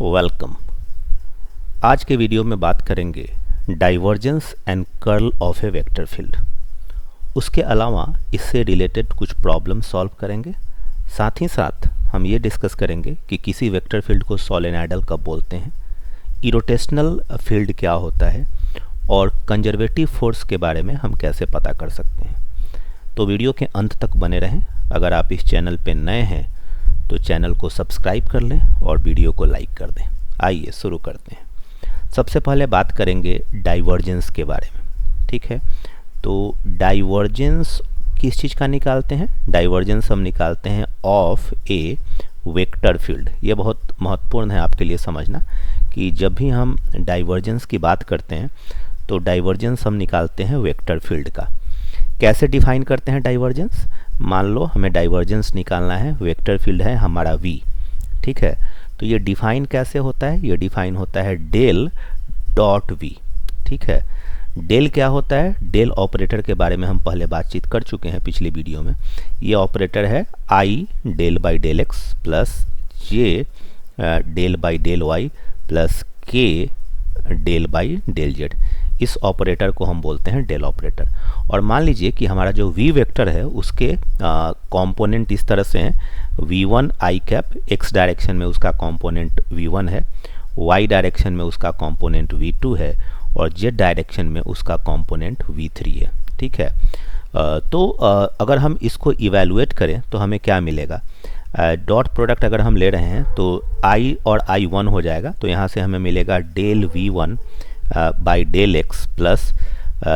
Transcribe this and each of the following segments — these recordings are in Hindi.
वेलकम। आज के वीडियो में बात करेंगे divergence and curl of A vector field. उसके अलावा इससे रिलेटेड कुछ प्रॉब्लम सॉल्व करेंगे। साथ ही साथ हम ये डिस्कस करेंगे कि किसी वेक्टर फील्ड को सोलेनॉइडल कब बोलते हैं, इरोटेशनल फील्ड क्या होता है और कंजर्वेटिव फोर्स के बारे में हम कैसे पता कर सकते हैं। तो वीडियो के अंत तक बने रहें। अगर आप इस चैनल पर नए हैं तो चैनल को सब्सक्राइब कर लें और वीडियो को लाइक कर दें। आइए शुरू करते हैं। सबसे पहले बात करेंगे डाइवर्जेंस के बारे में। ठीक है, तो डाइवर्जेंस किस चीज़ का निकालते हैं? डाइवर्जेंस हम निकालते हैं ऑफ ए वेक्टर फील्ड। ये बहुत महत्वपूर्ण है आपके लिए समझना कि जब भी हम डाइवर्जेंस की बात करते हैं तो डाइवर्जेंस हम निकालते हैं वेक्टर फील्ड का। कैसे डिफाइन करते हैं डाइवर्जेंस? मान लो हमें डाइवर्जेंस निकालना है, वेक्टर फील्ड है हमारा v। ठीक है, तो ये डिफाइन कैसे होता है? ये डिफाइन होता है डेल डॉट v। ठीक है, डेल क्या होता है? डेल ऑपरेटर के बारे में हम पहले बातचीत कर चुके हैं पिछली वीडियो में। ये ऑपरेटर है i del by del x plus j del by del y plus k del by del z. इस ऑपरेटर को हम बोलते हैं डेल ऑपरेटर। और मान लीजिए कि हमारा जो v वेक्टर है उसके कंपोनेंट इस तरह से हैं। v1 i cap x direction में उसका कंपोनेंट v1 है, y डायरेक्शन में उसका कंपोनेंट v2 है और z डायरेक्शन में उसका कंपोनेंट v3 है। ठीक है, तो अगर हम इसको इवैल्यूएट करें तो हमें क्या मिलेगा? डॉट प्रोडक्ट अगर हम ले रहे हैं तो i और i1 हो जाएगा, तो यहाँ से हमें मिलेगा del v1 by del x plus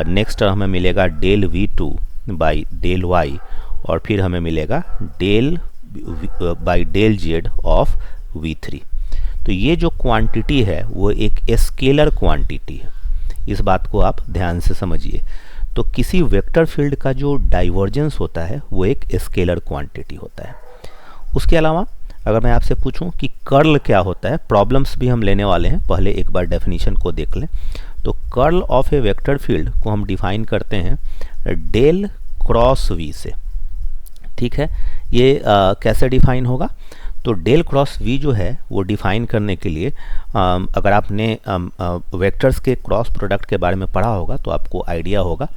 next हमें मिलेगा del v2 by del y और फिर हमें मिलेगा del by del z of v3। तो ये जो क्वांटिटी है वो एक स्केलर क्वांटिटी है। इस बात को आप ध्यान से समझिए। तो किसी वेक्टर फील्ड का जो डाइवर्जेंस होता है वो एक स्केलर क्वांटिटी होता है। उसके अलावा अगर मैं आपसे पूछूं कि कर्ल क्या होता है, प्रॉब्लम्स भी हम लेने वाले हैं, पहले एक बार डेफिनेशन को देख लें। तो curl of A vector field को हम डिफाइन करते हैं डेल क्रॉस वी से। ठीक है, ये कैसे डिफाइन होगा? तो डेल क्रॉस वी जो है वो डिफाइन करने के लिए अगर आपने वेक्टर्स के क्रॉस प्रोडक्ट के बारे में पढ़ा होगा तो आपको आइडिया होगा।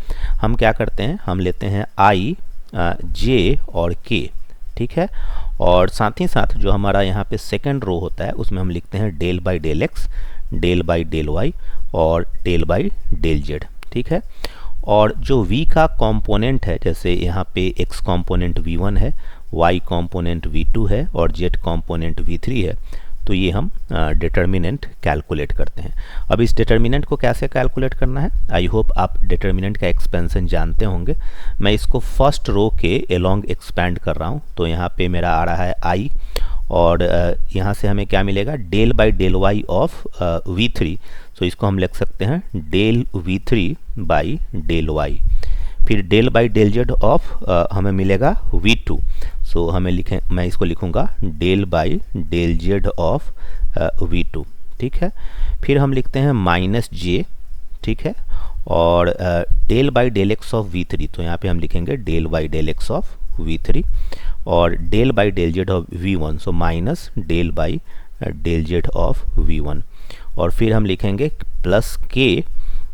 हम क्या करते हैं, हम लेते हैं आई जे और के। ठीक है, और साथ ही साथ जो हमारा यहाँ पे सेकंड रो होता है उसमें हम लिखते हैं del by del x, del by del y और डेल बाई डेल जेड। ठीक है, और जो v का कंपोनेंट है, जैसे यहाँ पे x कंपोनेंट v1 है, y कंपोनेंट v2 है और z कंपोनेंट v3 है, तो ये हम डिटर्मिनेंट कैलकुलेट करते हैं। अब इस डिटर्मिनेंट को कैसे कैलकुलेट करना है? आई होप आप डिटर्मिनेंट का एक्सपेंशन जानते होंगे। मैं इसको फर्स्ट रो के एलोंग एक्सपैंड कर रहा हूँ। तो यहाँ पे मेरा आ रहा है i और यहाँ से हमें क्या मिलेगा? Del by del y of v3। So इसको हम लिख सकते हैं del v3 by del y. फिर del by del z of हमें मिलेगा v2। सो हमें मैं इसको लिखूंगा del by del z of v2। ठीक है, फिर हम लिखते हैं माइनस जे। ठीक है, और del by del x of v3। तो यहाँ पे हम लिखेंगे del by del x of v3 और del by del z of v1। So minus del by del z of v1 और फिर हम लिखेंगे प्लस के।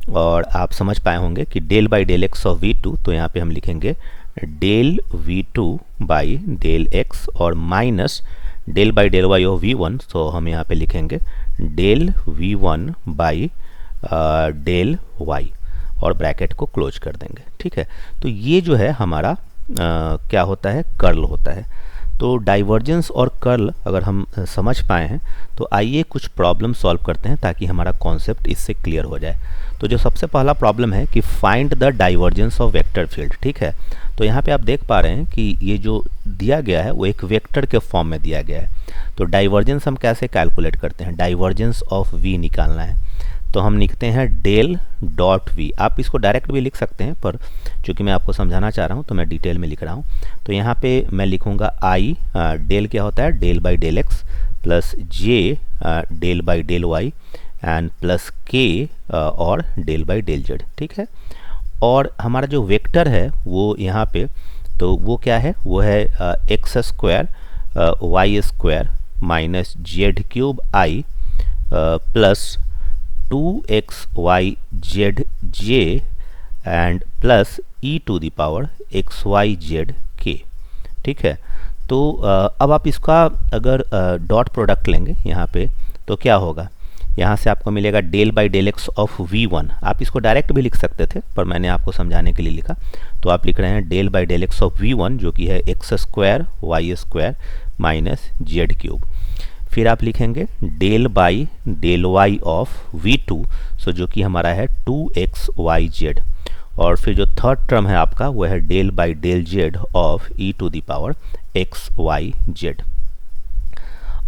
और आप समझ पाए होंगे कि del by del x of v2, तो यहाँ पे हम लिखेंगे del v2 by del x और minus del by del y of v1। तो हम यहाँ पे लिखेंगे del v1 by del y और ब्रैकेट को क्लोज कर देंगे। ठीक है, तो ये जो है हमारा क्या होता है? कर्ल होता है। तो डाइवर्जेंस और कर्ल अगर हम समझ पाए हैं तो आइए कुछ प्रॉब्लम सॉल्व करते हैं ताकि हमारा कॉन्सेप्ट इससे क्लियर हो जाए। तो जो सबसे पहला प्रॉब्लम है कि find the divergence of vector field. ठीक है, तो यहाँ पे आप देख पा रहे हैं कि ये जो दिया गया है वो एक वेक्टर के फॉर्म में दिया गया है। तो डाइवर्जेंस हम कैसे कैलकुलेट करते हैं? डाइवर्जेंस ऑफ v निकालना है तो हम लिखते हैं डेल डॉट v। आप इसको डायरेक्ट भी लिख सकते हैं, पर चूँकि मैं आपको समझाना चाह रहा हूँ तो मैं डिटेल में लिख रहा हूँ। तो यहाँ पे मैं लिखूँगा i डेल क्या होता है? Del by del x plus j del by del y and plus k और डेल बाई डेल जेड। ठीक है, और हमारा जो वेक्टर है वो यहाँ पे तो वो क्या है? वो है x square y square minus z cube i plus 2xyzj and plus e to the power xyzk। ठीक है, तो अब आप इसका अगर डॉट प्रोडक्ट लेंगे यहाँ पे तो क्या होगा, यहाँ से आपको मिलेगा del by del x of v1। आप इसको डायरेक्ट भी लिख सकते थे पर मैंने आपको समझाने के लिए लिखा, तो आप लिख रहे हैं del by del x of v1 जो कि है x square y square minus z cube. फिर आप लिखेंगे del by del y of v2 so जो कि हमारा है 2xyz। और फिर जो थर्ड टर्म है आपका वह है del by del z of e to the power xyz।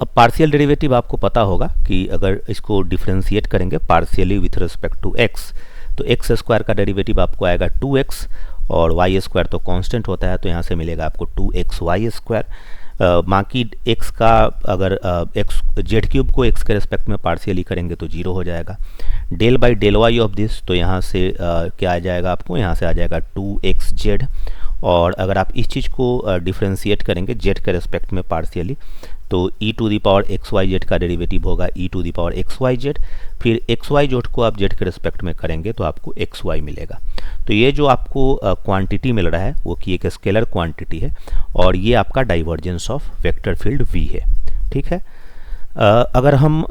अब पार्शियल डेरिवेटिव आपको पता होगा कि अगर इसको डिफरेंशिएट करेंगे partially with respect to x तो एक्स स्क्वायर का डेरिवेटिव आपको आएगा 2x और वाई स्क्वायर तो कांस्टेंट होता है तो यहाँ से मिलेगा आपको 2xy स्क्वायर। बाकी x का अगर x जेड क्यूब को x के रिस्पेक्ट में पार्शियली करेंगे तो 0 हो जाएगा। Del by del y of this तो यहाँ से क्या आ जाएगा आपको, यहाँ से आ जाएगा 2xz। और अगर आप इस चीज़ को डिफरेंशिएट करेंगे z के रिस्पेक्ट में पार्शियली तो e to the power xyz का डेरिवेटिव होगा e to the power xyz। फिर xy जोड़ को आप z के रिस्पेक्ट में करेंगे तो आपको xy मिलेगा। तो ये जो आपको क्वांटिटी मिल रहा है वो कि एक स्केलर क्वांटिटी है और ये आपका divergence of vector field v है। ठीक है, अगर हम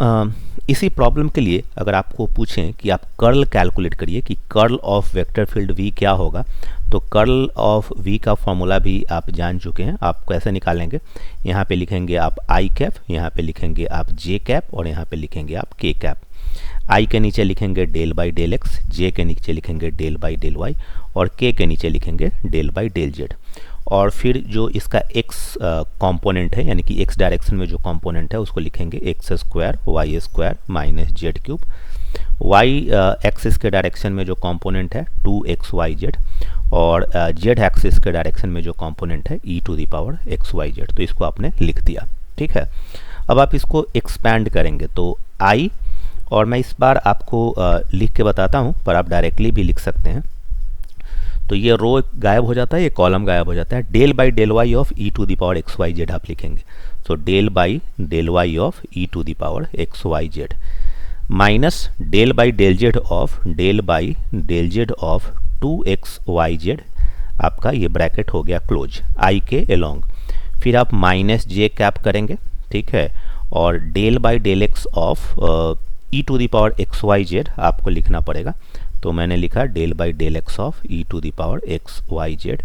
इसी प्रॉब्लम के लिए अगर आपको पूछें कि आप कर्ल कैलकुलेट करिए कि curl of vector field v क्या होगा, तो कर्ल ऑफ v का फॉर्मूला भी आप जान चुके हैं। आप कैसे निकालेंगे, यहाँ पे लिखेंगे आप i कैप, यहाँ पे लिखेंगे आप j कैप और यहाँ पे लिखेंगे आप k कैप। i के नीचे लिखेंगे del by del x, j के नीचे लिखेंगे डेल बाई डेल वाई और k के नीचे लिखेंगे डेल बाई डेल जेड। और फिर जो इसका x कंपोनेंट है यानी कि x डायरेक्शन में जो कंपोनेंट है उसको लिखेंगे x square y square minus z cube. y axis के डायरेक्शन में जो कंपोनेंट है 2xyz और z एक्सिस के डायरेक्शन में जो कंपोनेंट है e to the power xyz। तो इसको आपने लिख दिया। ठीक है, अब आप इसको एक्सपैंड करेंगे तो i, और मैं इस बार आपको लिख के बताता हूँ पर आप डायरेक्टली भी लिख सकते हैं। तो ये रो गायब हो जाता है, ये कॉलम गायब हो जाता है। Del by del y of e to the power xyz आप लिखेंगे, तो del by del y of e to the power xyz minus del by del z of del by del z of 2xyz। आपका ये ब्रैकेट हो गया क्लोज i के अलोंग। फिर आप माइनस जे कैप करेंगे, ठीक है, और del by del x of e to the power xyz आपको लिखना पड़ेगा। तो मैंने लिखा del by del x of e to the power xyz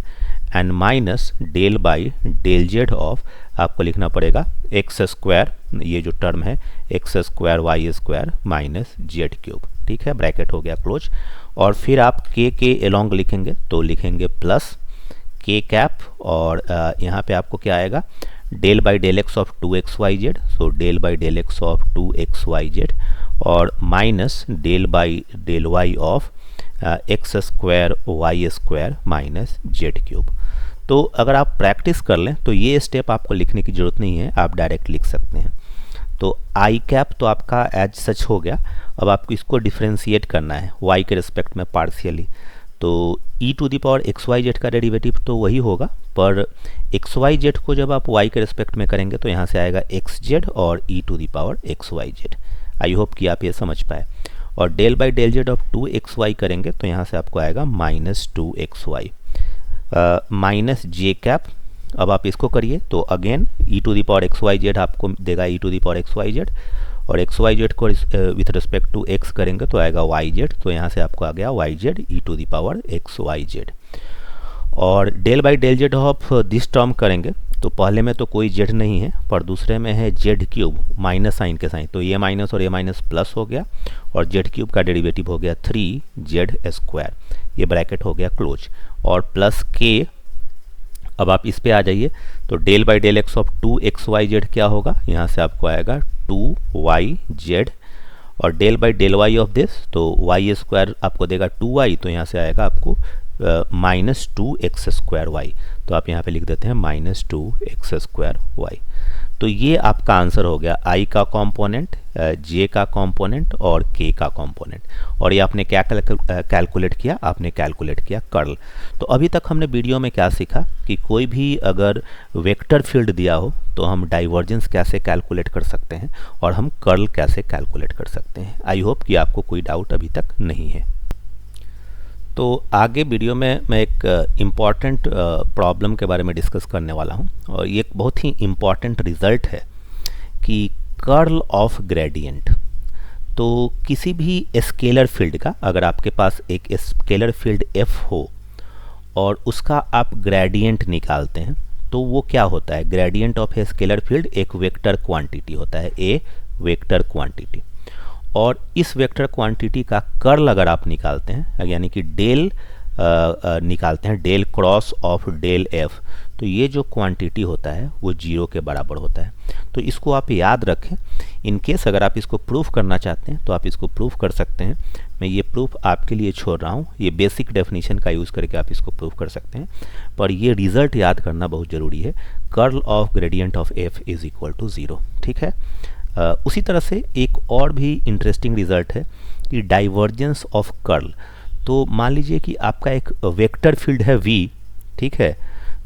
and minus del by del z of आपको लिखना पड़ेगा एक्स स्क्वायर, ये जो टर्म है x square y square minus z cube. ठीक है, ब्रैकेट हो गया क्लोज। और फिर आप के अलोंग लिखेंगे तो लिखेंगे प्लस के कैप और यहाँ पे आपको क्या आएगा del by del x of 2xyz, so del by del x of 2xyz और minus del by del y of x square y square minus z cube. तो अगर आप प्रैक्टिस कर लें तो ये स्टेप आपको लिखने की ज़रूरत नहीं है, आप डायरेक्ट लिख सकते हैं। तो आई कैप तो आपका एज सच हो गया। अब आपको इसको डिफ्रेंशिएट करना है वाई के रिस्पेक्ट में पार्शियली, तो e to the power xyz का डेरिवेटिव तो वही होगा, पर xyz को जब आप y के रिस्पेक्ट में करेंगे तो यहाँ से आएगा xz और e to the power xyz। I hope कि आप ये समझ पाए। और del by del z of 2xy करेंगे तो यहाँ से आपको आएगा minus 2xy minus j cap. अब आप इसको करिए तो again e to the power xyz आपको देगा e to the power xyz और xyz को विथ रिस्पेक्ट टू x करेंगे तो आएगा yz। तो यहाँ से आपको आ गया yz e to the power xyz। और del by del z of this term करेंगे तो पहले में तो कोई जेड नहीं है पर दूसरे में है जेड क्यूब माइनस साइन के साइन, तो ये माइनस और ये माइनस प्लस हो गया और जेड क्यूब का डेरिवेटिव हो गया 3z स्क्वायर। ये ब्रैकेट हो गया क्लोज और प्लस के। अब आप इस पे आ जाइए तो del by del x of 2xyz क्या होगा, यहाँ से आपको आएगा 2yz और del by del y of this तो वाई स्क्वायर आपको देगा 2y, तो यहाँ से आएगा आपको माइनस 2x स्क्वायर वाई। तो आप यहाँ पे लिख देते हैं माइनस 2x स्क्वायर वाई। तो ये आपका आंसर हो गया, आई का कंपोनेंट, जे का कंपोनेंट और के का कंपोनेंट। और ये आपने क्या कैलकुलेट किया, आपने कैलकुलेट किया कर्ल। तो अभी तक हमने वीडियो में क्या सीखा कि कोई भी अगर वेक्टर फील्ड दिया हो तो हम डाइवर्जेंस कैसे कैलकुलेट कर सकते हैं और हम कर्ल कैसे कैलकुलेट कर सकते हैं। आई होप कि आपको कोई डाउट अभी तक नहीं है। तो आगे वीडियो में मैं एक इम्पॉर्टेंट प्रॉब्लम के बारे में डिस्कस करने वाला हूं, और ये एक बहुत ही इम्पॉर्टेंट रिजल्ट है कि कर्ल ऑफ ग्रेडियंट। तो किसी भी स्केलर फील्ड का, अगर आपके पास एक स्केलर फील्ड f हो और उसका आप ग्रेडियंट निकालते हैं, तो वो क्या होता है, gradient of a scalar field एक वेक्टर क्वांटिटी होता है, ए वेक्टर क्वांटिटी। और इस वेक्टर क्वांटिटी का कर्ल अगर आप निकालते हैं, यानी कि डेल निकालते हैं, del cross of del f, तो ये जो क्वांटिटी होता है वो 0 के बराबर होता है। तो इसको आप याद रखें। इन केस अगर आप इसको प्रूफ करना चाहते हैं तो आप इसको प्रूफ कर सकते हैं। मैं ये प्रूफ आपके लिए छोड़ रहा हूँ, ये बेसिक डेफिनेशन का यूज़ करके आप इसको प्रूफ कर सकते हैं, पर ये रिजल्ट याद करना बहुत ज़रूरी है, curl of gradient of f is equal to 0। ठीक है। उसी तरह से एक और भी इंटरेस्टिंग रिजल्ट है कि डाइवर्जेंस ऑफ कर्ल। तो मान लीजिए कि आपका एक वेक्टर फील्ड है v, ठीक है।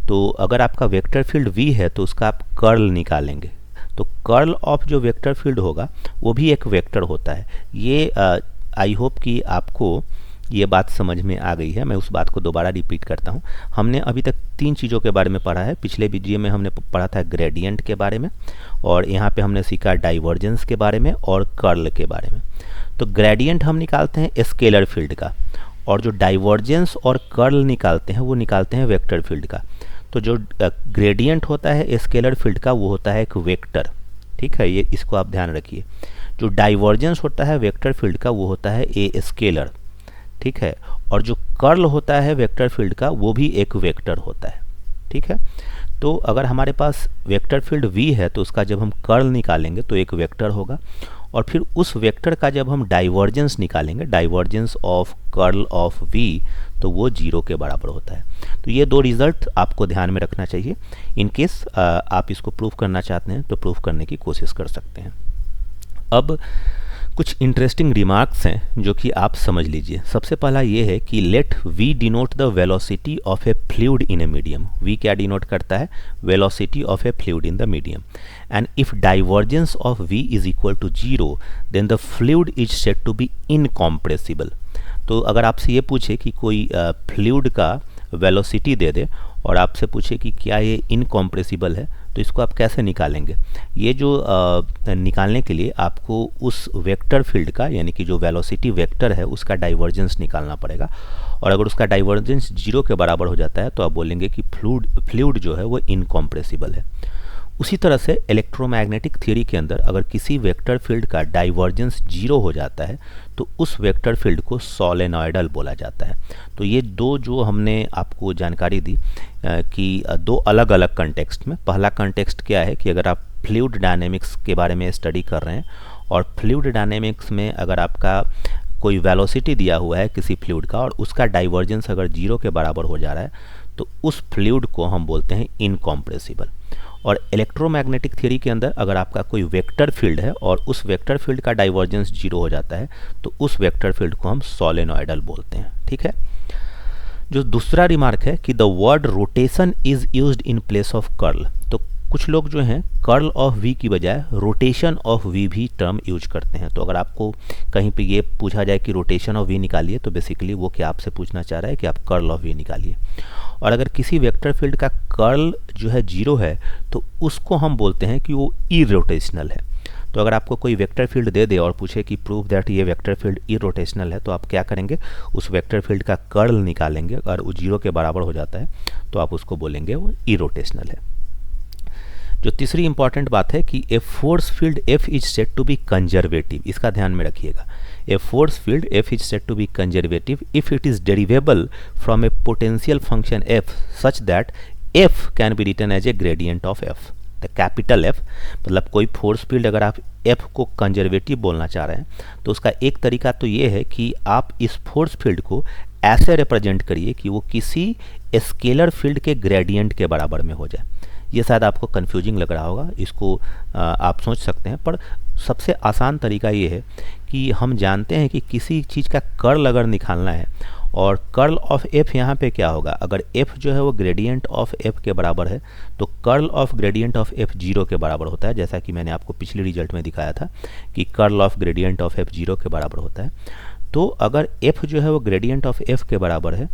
तो अगर आपका वेक्टर फील्ड v है तो उसका आप कर्ल निकालेंगे, तो कर्ल ऑफ जो वेक्टर फील्ड होगा वो भी एक वेक्टर होता है। ये आई होप कि आपको ये बात समझ में आ गई है। मैं उस बात को दोबारा रिपीट करता हूँ। हमने अभी तक 3 चीज़ों के बारे में पढ़ा है। पिछले वीडियो में हमने पढ़ा था ग्रेडियंट के बारे में, और यहाँ पे हमने सीखा डाइवर्जेंस के बारे में और कर्ल के बारे में। तो ग्रेडियंट हम निकालते हैं स्केलर फील्ड का, और जो डाइवर्जेंस और कर्ल निकालते हैं वो निकालते हैं वेक्टर फील्ड का। तो जो ग्रेडियंट होता है स्केलर फील्ड का वो होता है एक वेक्टर, ठीक है, ये इसको आप ध्यान रखिए। जो डाइवर्जेंस होता है वेक्टर फील्ड का वो होता है ए स्केलर, ठीक है। और जो कर्ल होता है वेक्टर फील्ड का वो भी एक वेक्टर होता है, ठीक है। तो अगर हमारे पास वेक्टर फील्ड v है तो उसका जब हम कर्ल निकालेंगे तो एक वेक्टर होगा, और फिर उस वेक्टर का जब हम डाइवर्जेंस निकालेंगे, divergence of curl of v, तो वो 0 के बराबर होता है। तो ये 2 रिजल्ट आपको ध्यान में रखना चाहिए। इन केस आप इसको प्रूफ करना चाहते हैं तो प्रूफ करने की कोशिश कर सकते हैं। अब कुछ इंटरेस्टिंग रिमार्क्स हैं जो कि आप समझ लीजिए। सबसे पहला ये है कि let v denote the velocity of a fluid in a medium. v क्या डिनोट करता है, velocity of a fluid in the medium. And if divergence of v is equal to 0 then the fluid is said to be incompressible. तो अगर आपसे ये पूछे कि कोई फ्लूइड का वेलोसिटी दे दे और आपसे पूछे कि क्या ये इनकॉम्प्रेसिबल है, तो इसको आप कैसे निकालेंगे। ये जो निकालने के लिए आपको उस वेक्टर फील्ड का, यानी कि जो वेलोसिटी वेक्टर है उसका डाइवर्जेंस निकालना पड़ेगा, और अगर उसका डाइवर्जेंस 0 के बराबर हो जाता है तो आप बोलेंगे कि फ्लूइड जो है वो इनकॉम्प्रेसिबल है। उसी तरह से इलेक्ट्रोमैग्नेटिक थ्योरी के अंदर अगर किसी वेक्टर फील्ड का डाइवर्जेंस 0 हो जाता है तो उस वेक्टर फील्ड को सोलेनॉइडल बोला जाता है। तो ये 2 जो हमने आपको जानकारी दी कि 2 अलग अलग कंटेक्स्ट में। पहला कंटेक्स्ट क्या है कि अगर आप फ्लूइड डायनेमिक्स के बारे में स्टडी कर रहे हैं और फ्लूइड डायनेमिक्स में अगर आपका कोई वेलोसिटी दिया हुआ है किसी फ्लूइड का और उसका डाइवर्जेंस अगर 0 के बराबर हो जा रहा है तो उस फ्लूइड को हम बोलते हैं इनकॉम्प्रेसिबल। और इलेक्ट्रोमैग्नेटिक थ्योरी के अंदर अगर आपका कोई वेक्टर फील्ड है और उस वेक्टर फील्ड का डाइवर्जेंस 0 हो जाता है तो उस वेक्टर फील्ड को हम सोलेनॉइडल बोलते हैं, ठीक है। जो दूसरा रिमार्क है कि the word rotation is used in place of curl. तो कुछ लोग जो हैं कर्ल ऑफ v की बजाय रोटेशन ऑफ v भी टर्म यूज करते हैं। तो अगर आपको कहीं पे ये पूछा जाए कि रोटेशन ऑफ v निकालिए तो बेसिकली वो क्या आपसे पूछना चाह रहा है कि आप कर्ल ऑफ v निकालिए। और अगर किसी वेक्टर फील्ड का कर्ल जो है 0 है तो उसको हम बोलते हैं कि वो इरोटेशनल है। तो अगर आपको कोई वेक्टर फील्ड दे दे और पूछे कि प्रूव दैट ये वेक्टर फील्ड इरोटेशनल है, तो आप क्या करेंगे, उस वेक्टर फील्ड का कर्ल निकालेंगे। अगर वो 0 के बराबर हो जाता है तो आप उसको बोलेंगे वो इरोटेशनल है। जो तीसरी इंपॉर्टेंट बात है कि a force field F is said to be conservative. इसका ध्यान में रखिएगा। A force field F is said to be conservative if it is derivable from a potential function f such that f can be written as a gradient of f। The capital F, मतलब कोई फोर्स फील्ड अगर आप F को कंजर्वेटिव बोलना चाह रहे हैं तो उसका एक तरीका तो ये है कि आप इस फोर्स फील्ड को ऐसे रिप्रेजेंट करिए कि वो किसी स्केलर फील्ड के ग्रेडियंट के बराबर में हो जाए। ये शायद आपको कन्फ्यूजिंग लग रहा होगा, इसको आप सोच सकते हैं, पर सबसे आसान तरीका ये है कि हम जानते हैं कि किसी चीज़ का कर्ल अगर निकालना है और कर्ल ऑफ एफ यहाँ पे क्या होगा, अगर एफ जो है वो ग्रेडियंट ऑफ एफ के बराबर है तो curl of gradient of F 0 के बराबर होता है, जैसा कि मैंने आपको पिछले रिजल्ट में दिखाया था कि curl of gradient of F 0 के बराबर होता है। तो अगर एफ जो है वो ग्रेडियंट ऑफ एफ के बराबर है,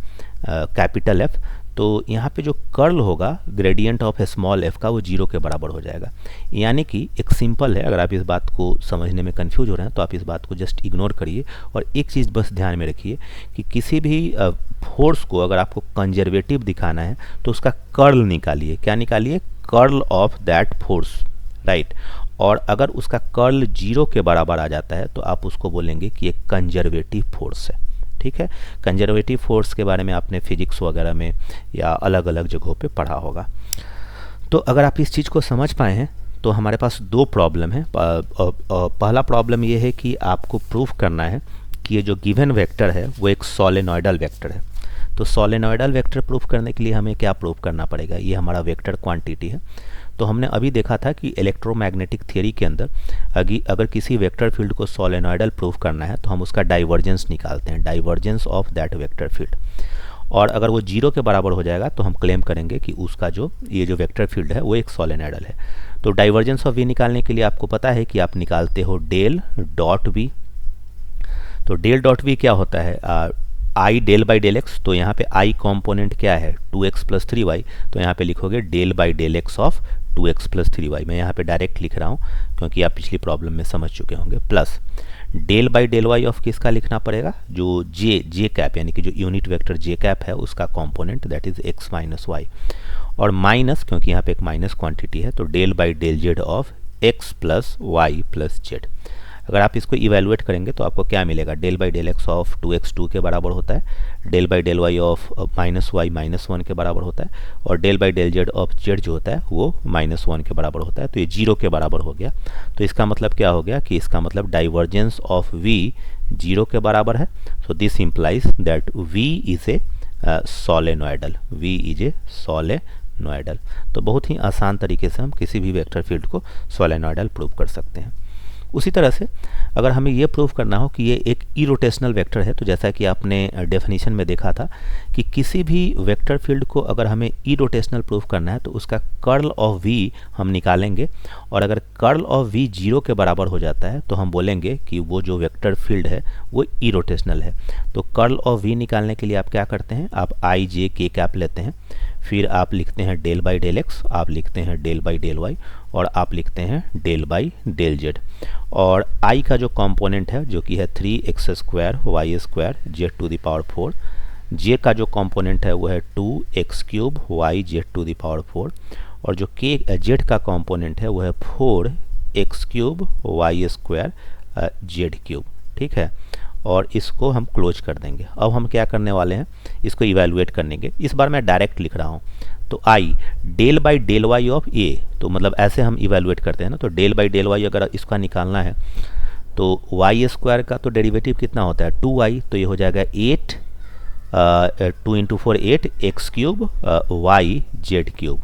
कैपिटल एफ, तो यहाँ पे जो कर्ल होगा ग्रेडियंट ऑफ स्मॉल एफ का वो 0 के बराबर हो जाएगा। यानी कि एक सिंपल है, अगर आप इस बात को समझने में कंफ्यूज हो रहे हैं तो आप इस बात को जस्ट इग्नोर करिए और एक चीज़ बस ध्यान में रखिए कि किसी भी फोर्स को अगर आपको कंजर्वेटिव दिखाना है तो उसका कर्ल निकालिए। क्या निकालिए? Curl of that force, right. और अगर उसका कर्ल 0 के बराबर आ जाता है तो आप उसको बोलेंगे कि एक कंजर्वेटिव फोर्स है। ठीक है, कंजर्वेटिव फोर्स के बारे में आपने फिजिक्स वगैरह में या अलग अलग जगहों पे पढ़ा होगा। तो अगर आप इस चीज़ को समझ पाए हैं तो हमारे पास दो प्रॉब्लम है। पहला प्रॉब्लम ये है कि आपको प्रूफ करना है कि ये जो गिवन वेक्टर है वो एक सोलेनॉइडल वेक्टर है। तो सोलेनॉइडल वेक्टर प्रूफ करने के लिए हमें क्या प्रूफ करना पड़ेगा? ये हमारा वेक्टर क्वांटिटी है। तो हमने अभी देखा था कि इलेक्ट्रोमैग्नेटिक थ्योरी के अंदर अगर किसी वेक्टर फील्ड को सोलेनॉइडल प्रूफ करना है तो हम उसका डाइवर्जेंस निकालते हैं, divergence of that vector field. और अगर वो 0 के बराबर हो जाएगा तो हम क्लेम करेंगे कि उसका ये जो वेक्टर फील्ड है वो एक सोलेनॉइडल है। तो डाइवर्जेंस ऑफ वी निकालने के लिए आपको पता है कि आप निकालते हो डेल डॉट वी। तो डेल डॉट वी क्या होता है? I del by del x. तो यहाँ पे आई कॉम्पोनेंट क्या है? 2x plus 3y। तो यहाँ पे लिखोगे del by del x of 2x plus 3y। मैं यहाँ पे डायरेक्ट लिख रहा हूँ क्योंकि आप पिछली प्रॉब्लम में समझ चुके होंगे। Plus del by del y of किसका लिखना पड़ेगा? जो जे कैप यानी कि जो यूनिट वेक्टर जे कैप है उसका component, that is x minus y. और माइनस, क्योंकि यहाँ पे एक माइनस क्वांटिटी है, तो del by del z of x plus y plus z. अगर आप इसको इवेलुएट करेंगे तो आपको क्या मिलेगा? Del by del x of 2x 2 के बराबर होता है, del by del y of minus y minus 1 के बराबर होता है, और del by del z of Z जो होता है वो माइनस 1 के बराबर होता है। तो ये 0 के बराबर हो गया। तो इसका मतलब क्या हो गया कि इसका मतलब डाइवर्जेंस ऑफ v 0 के बराबर है। So this implies that v is a solenoidal, v is a solenoidal. तो बहुत ही आसान तरीके से हम किसी भी वेक्टर फील्ड को सोलेनॉइडल प्रूव कर सकते हैं। उसी तरह से अगर हमें ये प्रूव करना हो कि ये एक इरोटेशनल वेक्टर है, तो जैसा कि आपने डेफिनेशन में देखा था कि किसी भी वेक्टर फील्ड को अगर हमें इरोटेशनल प्रूव करना है तो उसका कर्ल ऑफ v हम निकालेंगे, और अगर कर्ल ऑफ v 0 के बराबर हो जाता है तो हम बोलेंगे कि वो जो वेक्टर फील्ड है वो इरोटेशनल है। तो कर्ल ऑफ v निकालने के लिए आप क्या करते हैं? आप आई जे के कैप लेते हैं, फिर आप लिखते हैं डेल बाई डेल एक्स, आप लिखते हैं डेल बाई डेल वाई, और आप लिखते हैं डेल बाई डेल जेड। और i का जो कंपोनेंट है जो कि है 3x square y square z to the power 4, j का जो कंपोनेंट है वो है 2x cube y z to the power 4, और जो z का कंपोनेंट है वो है 4x cube y square z cube. ठीक है, और इसको हम क्लोज कर देंगे। अब हम क्या करने वाले हैं? इसको इवेलुएट करेंगे। इस बार मैं डायरेक्ट लिख रहा हूँ। तो i del by del y of a, तो मतलब ऐसे हम इवेलुएट करते हैं ना। तो डेल बाई डेल वाई अगर इसका निकालना है तो वाई स्क्वायर का तो डेरिवेटिव कितना होता है? 2y, तो ये हो जाएगा 8 2 into 4 8 x cube y z cube.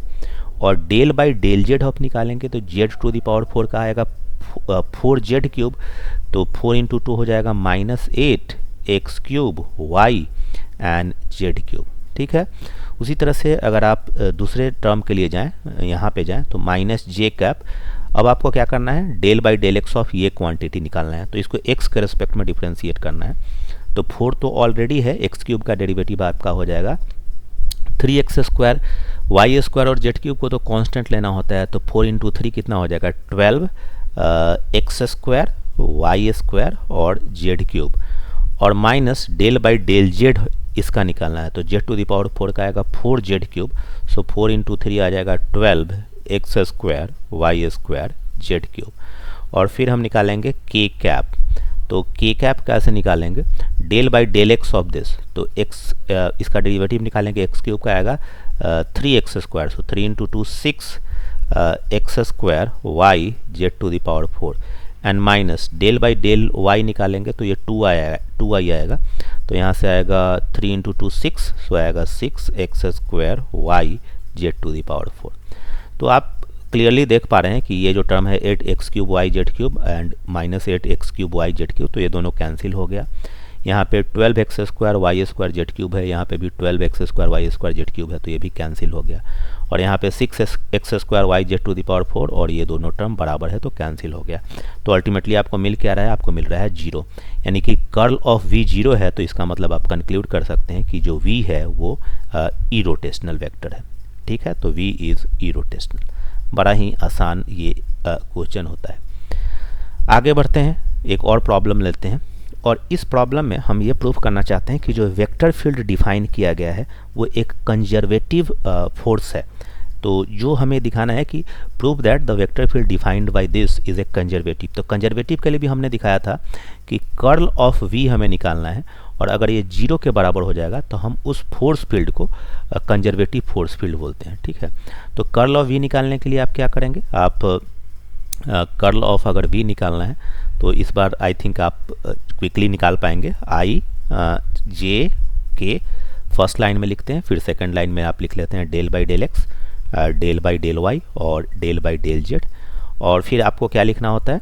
और डेल बाई डेल जेड हम निकालेंगे तो जेड टू द पावर 4 का आएगा 4 जेड क्यूब, तो 4 इंटू 2 हो जाएगा -8 x cube y and z cube. ठीक है, उसी तरह से अगर आप दूसरे टर्म के लिए जाएं, यहाँ पे जाएं, तो माइनस जे कैप। अब आपको क्या करना है? Del by del x of ये क्वांटिटी निकालना है, तो इसको x के रिस्पेक्ट में डिफ्रेंशिएट करना है। तो 4 तो ऑलरेडी है, एक्स क्यूब का डेरिवेटिव आपका हो जाएगा 3x स्क्वायर, वाई स्क्वायर और जेड क्यूब को तो कांस्टेंट लेना होता है, तो 4 इंटू 3 कितना हो जाएगा? 12 एक्स स्क्वायर वाई स्क्वायर और जेड क्यूब, और minus del by del z इसका निकालना है। तो जेड टू द पावर 4 का आएगा 4 जेड क्यूब, सो 4 इंटू 3 आ जाएगा 12 x square y square z cube. और फिर हम निकालेंगे के कैप। तो के कैप कैसे निकालेंगे? Del by del x of this, तो एक्स इसका डेरिवेटिव निकालेंगे, एक्स क्यूब का आएगा 3x square, so 3 into 2 6 x square y z to the power 4, and minus del by del y निकालेंगे तो ये 2i आएगा। तो यहाँ से आएगा 3 इंटू 2 6, सो आएगा 6 x square y z to the power 4। तो आप क्लियरली देख पा रहे हैं कि ये जो टर्म है 8x³ एंड -8x³ तो ये दोनों कैंसिल हो गया। यहाँ पे 12x² है, यहाँ पे भी 12x² है, तो ये भी कैंसिल हो गया। और यहाँ पे 6x² और ये दोनों टर्म बराबर है तो कैंसिल हो गया। तो अल्टीमेटली आपको मिल क्या रहा है, आपको मिल रहा है 0, यानी कि कर्ल ऑफ v 0 है। तो इसका मतलब आप कंक्लूड कर सकते हैं कि जो v है वो इरोटेशनल वेक्टर है। ठीक है, तो v इज़ इरोटेशनल। बड़ा ही आसान ये क्वेश्चन होता है। आगे बढ़ते हैं, एक और प्रॉब्लम लेते हैं, और इस प्रॉब्लम में हम ये प्रूफ करना चाहते हैं कि जो वेक्टर फील्ड डिफाइन किया गया है वो एक कंजर्वेटिव फोर्स है। तो जो हमें दिखाना है कि prove that the vector field defined by this is a conservative. तो कंजर्वेटिव के लिए भी हमने दिखाया था कि कर्ल ऑफ v हमें निकालना है, और अगर ये 0 के बराबर हो जाएगा तो हम उस फोर्स फील्ड को कंजर्वेटिव फोर्स फील्ड बोलते हैं। ठीक है, तो कर्ल ऑफ v निकालने के लिए आप क्या करेंगे, आप कर्ल ऑफ अगर v निकालना है तो इस बार आई थिंक आप क्विकली निकाल पाएंगे। i j k first line में लिखते हैं, फिर सेकंड लाइन में आप लिख लेते हैं del by del x, del by del y और डेल बाई डेल जेड। और फिर आपको क्या लिखना होता है,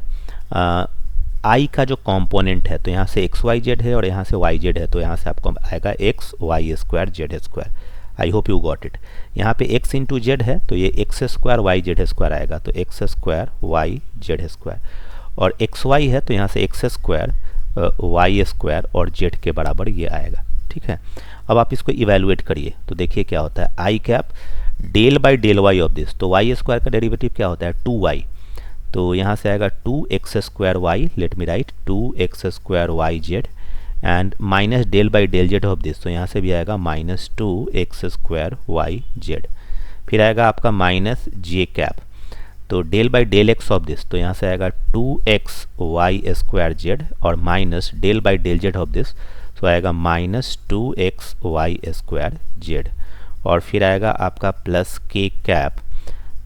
i का जो कंपोनेंट है, तो यहाँ से एक्स वाई जेड है और यहाँ से वाई जेड है, तो यहाँ से आपको आएगा x y square z square. I hope you got it. यहाँ पे x इंटू जेड है तो ये x square y z square आएगा, तो x square y z square. और एक्स वाई है तो यहाँ से एक्स स्क्वायर वाई स्क्वायर और जेड के बराबर ये आएगा। ठीक है, अब आप इसको इवेलुएट करिए तो देखिए क्या होता है, i cap del by del y of this, तो वाई स्क्वायर का डेरिवेटिव क्या होता है 2y, तो यहाँ से आएगा 2x² let me write 2x² and minus del by del z of this, तो यहाँ से भी आएगा -2x²। फिर आएगा आपका माइनस जे कैप, तो del by del x of this, तो यहाँ से आएगा 2xy² और minus del by del z of this, तो आएगा -2xy²। और फिर आएगा आपका प्लस के कैप,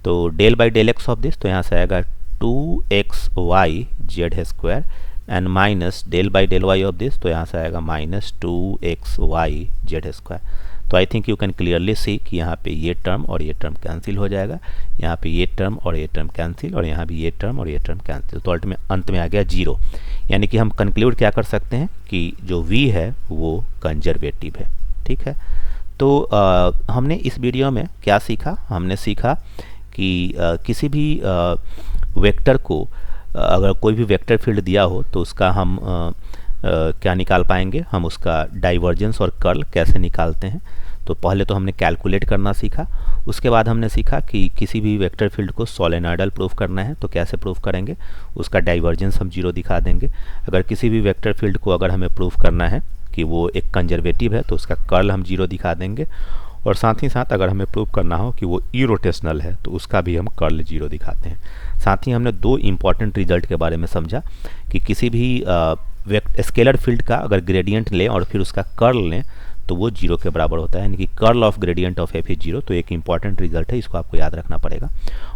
तो del by del x of this, तो यहाँ से आएगा 2xyz² and minus del by del y of this, तो यहाँ से आएगा -2xyz²। तो I think you can clearly see कि यहाँ पे ये टर्म और ये टर्म कैंसिल हो जाएगा, यहाँ पे ये टर्म और ये टर्म कैंसिल, और यहाँ भी ये टर्म और ये टर्म कैंसिल। तो अंत में आ गया 0, यानी कि हम कंक्लूड क्या कर सकते हैं कि जो v है वो कंजर्वेटिव है। ठीक है, तो हमने इस वीडियो में क्या सीखा, हमने सीखा कि किसी भी वेक्टर को अगर कोई भी वेक्टर फील्ड दिया हो तो उसका हम क्या निकाल पाएंगे, हम उसका डाइवर्जेंस और कर्ल कैसे निकालते हैं। तो पहले तो हमने कैलकुलेट करना सीखा, उसके बाद हमने सीखा कि किसी भी वेक्टर फील्ड को सोलेनॉइडल प्रूफ करना है तो कैसे प्रूफ करेंगे, उसका डाइवर्जेंस हम 0 दिखा देंगे। अगर किसी भी वेक्टर फील्ड को अगर हमें प्रूफ करना है कि वो एक कंजर्वेटिव है तो उसका कर्ल हम 0 दिखा देंगे, और साथ ही साथ अगर हमें प्रूव करना हो कि वो इरोटेशनल है तो उसका भी हम कर्ल 0 दिखाते हैं। साथ ही हमने 2 इम्पॉर्टेंट रिजल्ट के बारे में समझा कि किसी भी स्केलर फील्ड का अगर ग्रेडियंट लें और फिर उसका कर्ल लें तो वो 0 के बराबर होता है, यानी कि curl of gradient of f is 0। तो एक इम्पॉर्टेंट रिजल्ट है, इसको आपको याद रखना पड़ेगा।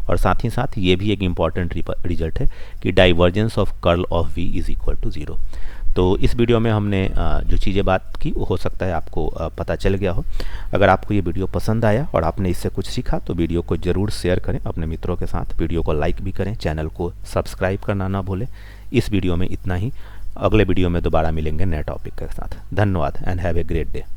और साथ ही साथ ये भी एक इम्पॉर्टेंट रिजल्ट है कि divergence of curl of v is equal to 0। तो इस वीडियो में हमने जो चीज़ें बात की हो सकता है आपको पता चल गया हो। अगर आपको ये वीडियो पसंद आया और आपने इससे कुछ सीखा तो वीडियो को ज़रूर शेयर करें अपने मित्रों के साथ, वीडियो को लाइक भी करें, चैनल को सब्सक्राइब करना ना भूलें। इस वीडियो में इतना ही, अगले वीडियो में दोबारा मिलेंगे नए टॉपिक के साथ। धन्यवाद and have a great day.